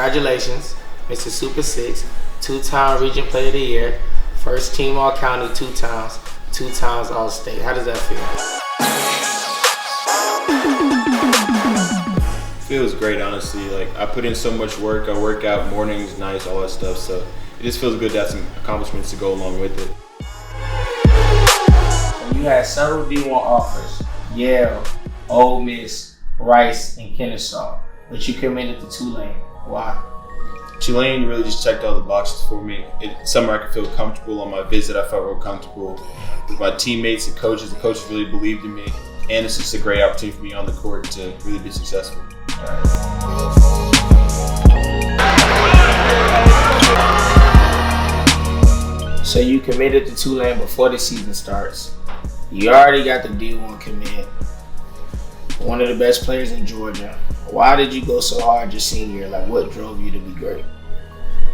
Congratulations, Mr. Super 6, two-time Region Player of the Year, first team All-County 2 times, 2 times All-State. How does that feel? Feels great, honestly. Like, I put in so much work. I work out mornings, nights, all that stuff. So it just feels good to have some accomplishments to go along with it. So you had several D1 offers: Yale, Ole Miss, Rice, and Kennesaw, but you committed to Tulane. Why? Tulane really just checked all the boxes for me. It's somewhere I could feel comfortable. On my visit, I felt real comfortable with my teammates and coaches. The coaches really believed in me, and it's just a great opportunity for me on the court to really be successful. So you committed to Tulane before the season starts. You already got the D1 commit. One of the best players in Georgia. Why did you go so hard your senior year? Like, what drove you to be great?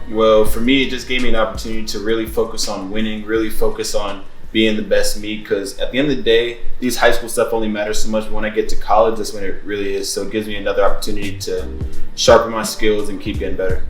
Well, for me, it just gave me an opportunity to really focus on winning, really focus on being the best me, because at the end of the day, these high school stuff only matters so much, but when I get to college, that's when it really is. So it gives me another opportunity to sharpen my skills and keep getting better.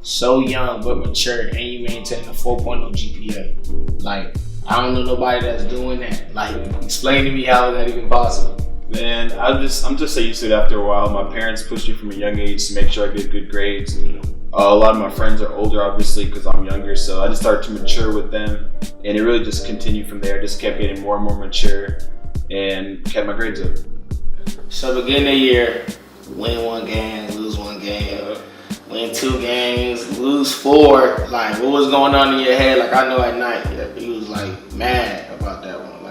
So young but mature, and you maintain a 4.0 GPA. Like, I don't know nobody that's doing that. Like, explain to me how is that even possible? Man, I'm just so used to it after a while. My parents pushed me from a young age to make sure I get good grades. A lot of my friends are older, obviously, because I'm younger. So I just started to mature with them, and it really just continued from there. Just kept getting more and more mature, and kept my grades up. So beginning of the year, win 1 game, lose 1 game, win 2 games, lose 4. Like, what was going on in your head? Like, I know at night, you was like mad about that one.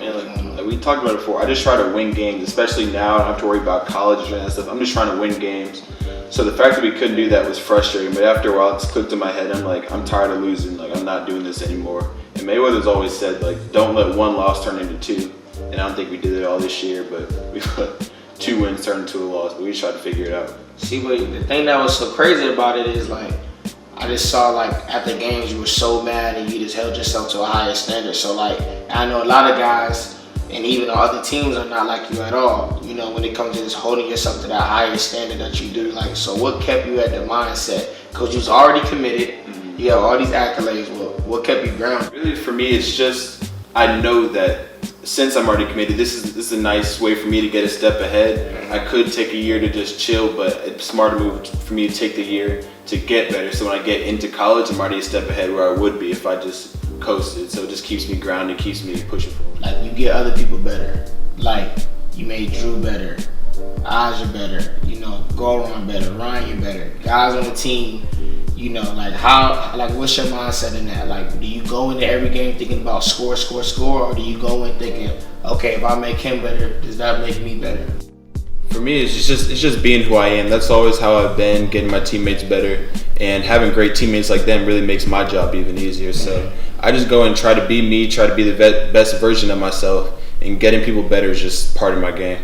Like we talked about it before, I just try to win games, especially now. I don't have to worry about college and stuff. I'm just trying to win games. So the fact that we couldn't do that was frustrating, but after a while it just clicked in my head. I'm like, I'm tired of losing. Like, I'm not doing this anymore. And Mayweather's always said, like, don't let 1 loss turn into 2. And I don't think we did it all this year, but we let 2 wins turn into a loss, but we just tried to figure it out. See, but the thing that was so crazy about it is, like, I just saw, like, at the games you were so mad and you just held yourself to a higher standard. So, like, I know a lot of guys and even other teams are not like you at all, you know, when it comes to just holding yourself to that higher standard that you do. Like, so what kept you at the mindset? Because you was already committed, you have all these accolades. What kept you grounded? Really, for me, it's just, I know that since I'm already committed, this is a nice way for me to get a step ahead. I could take a year to just chill, but it's a smarter move for me to take the year to get better. So when I get into college, I'm already a step ahead where I would be if I just coasted. So it just keeps me grounded, keeps me pushing forward. Like, you get other people better. Like, you made Drew better, Aja better, you know, Goran better, Ryan better, guys on the team. You know, like, what's your mindset in that? Like, do you go into every game thinking about score, or do you go in thinking, okay, if I make him better, does that make me better? For me, it's just being who I am. That's always how I've been, getting my teammates better, and having great teammates like them really makes my job even easier. So I just go and try to be me, try to be the best version of myself, and getting people better is just part of my game.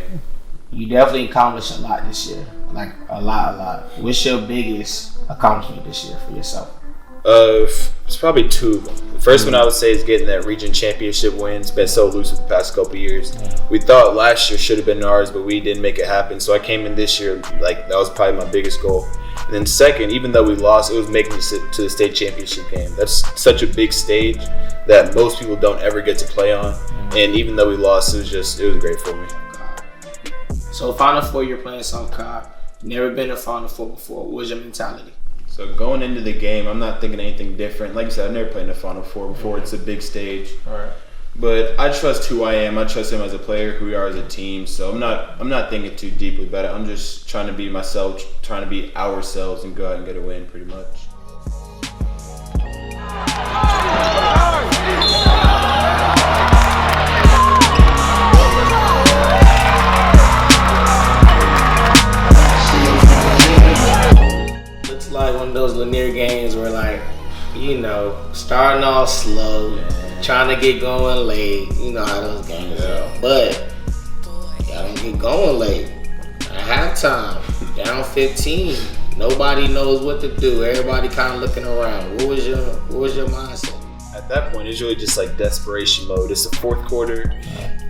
You definitely accomplished a lot this year, like a lot. What's your biggest accomplishment this year for yourself? It's probably 2. The first one I would say is getting that region championship win. It's been so elusive the past couple years. We thought last year should have been ours, but we didn't make it happen. So I came in this year, like, that was probably my biggest goal. And then second, even though we lost, it was making it to the state championship game. That's such a big stage that most people don't ever get to play on. And even though we lost, it was great for me. So Final Four, you're playing South Cobb. Never been to Final Four before. What was your mentality? So going into the game, I'm not thinking anything different. Like I said, I've never played in a Final Four before. It's a big stage. All right. But I trust who I am. I trust him as a player, who we are as a team. So I'm not thinking too deeply about it. I'm just trying to be myself, trying to be ourselves, and go out and get a win, pretty much. Looks like one of those linear games where, like, you know, starting off slow, trying to get going late. You know how those games are. But y'all don't get going late. At halftime, down 15. Nobody knows what to do. Everybody kind of looking around. What was your mindset? At that point, it's really just like desperation mode. It's the fourth quarter,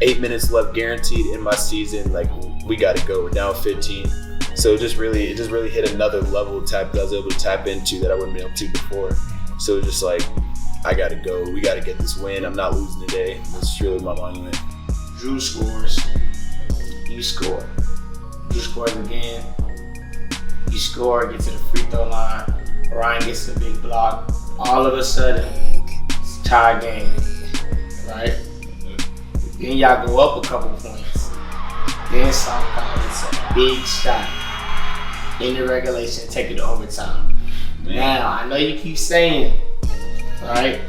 8 minutes left guaranteed in my season. Like, we got to go. We're down 15. So it just really hit another level of tap that I was able to tap into that I wouldn't be able to before. So it's just like, I got to go. We got to get this win. I'm not losing today. That's really my monument. Drew scores. You score. Drew scores again. You score, get to the free throw line. Ryan gets the big block. All of a sudden, it's a tie game, right? Then y'all go up a couple points. Then somehow it's a big shot in the regulation, take it to overtime. Now, I know you keep saying, right?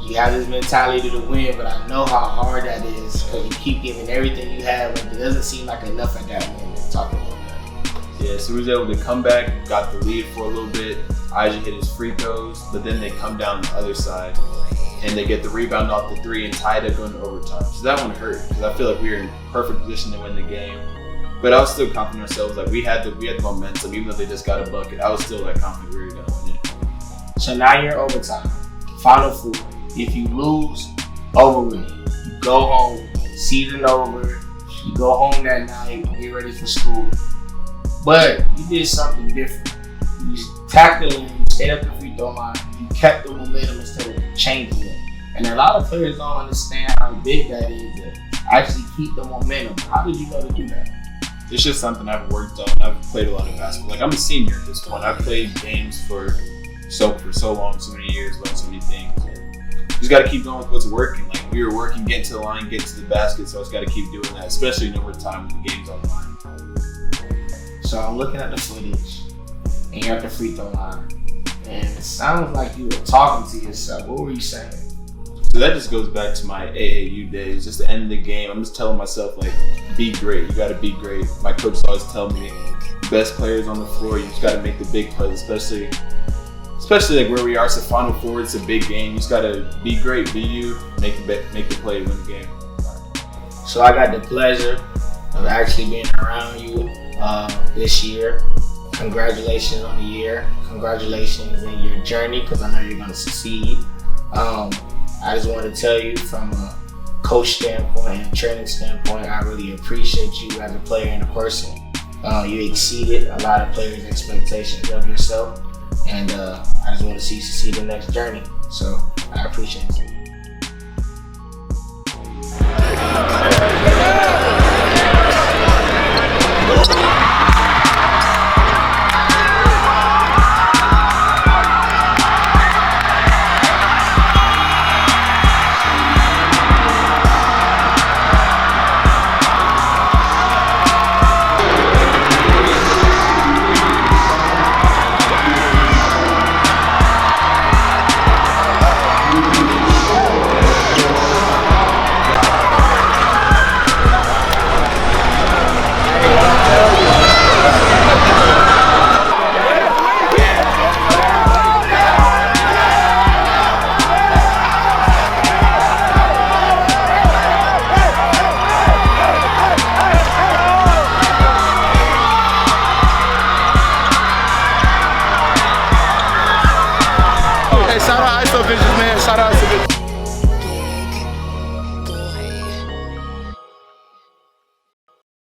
You have this mentality to win, but I know how hard that is because you keep giving everything you have, but it doesn't seem like enough at that moment. Talking about that. Yeah, so we was able to come back, got the lead for a little bit. Isaac hit his free throws, but then they come down the other side and they get the rebound off the three and tie it up going to overtime. So that one hurt because I feel like we were in perfect position to win the game. But I was still confident ourselves. Like we had the momentum, even though they just got a bucket. I was still like confident we were gonna win it. So now you're in overtime. Final four. If you lose, over with. You go home. Season over. You go home that night. Get ready for school. But you did something different. You tackled it. You stayed up the free throw line. You kept the momentum instead of changing it. And a lot of players don't understand how big that is to actually keep the momentum. How did you know to do that? It's just something I've worked on. I've played a lot of basketball. Like I'm a senior at this point. I've played games for so long, so many years, learned so many things. And you just got to keep going with what's working. Like we were working, getting to the line, getting to the basket. So I just got to keep doing that, especially in overtime when the game's on the line. So I'm looking at the footage, and you're at the free throw line, and it sounds like you were talking to yourself. What were you saying? So that just goes back to my AAU days, just the end of the game. I'm just telling myself, like, be great. You got to be great. My coach always tell me, best players on the floor, you just got to make the big plays, especially like where we are. It's a Final Four, it's a big game. You just got to be great, be you, make the play to win the game. So I got the pleasure of actually being around you this year. Congratulations on the year. Congratulations in your journey, because I know you're going to succeed. I just want to tell you from a coach standpoint and a training standpoint, I really appreciate you as a player and a person. You exceeded a lot of players' expectations of yourself, and I just want to see you succeed in the next journey. So I appreciate you.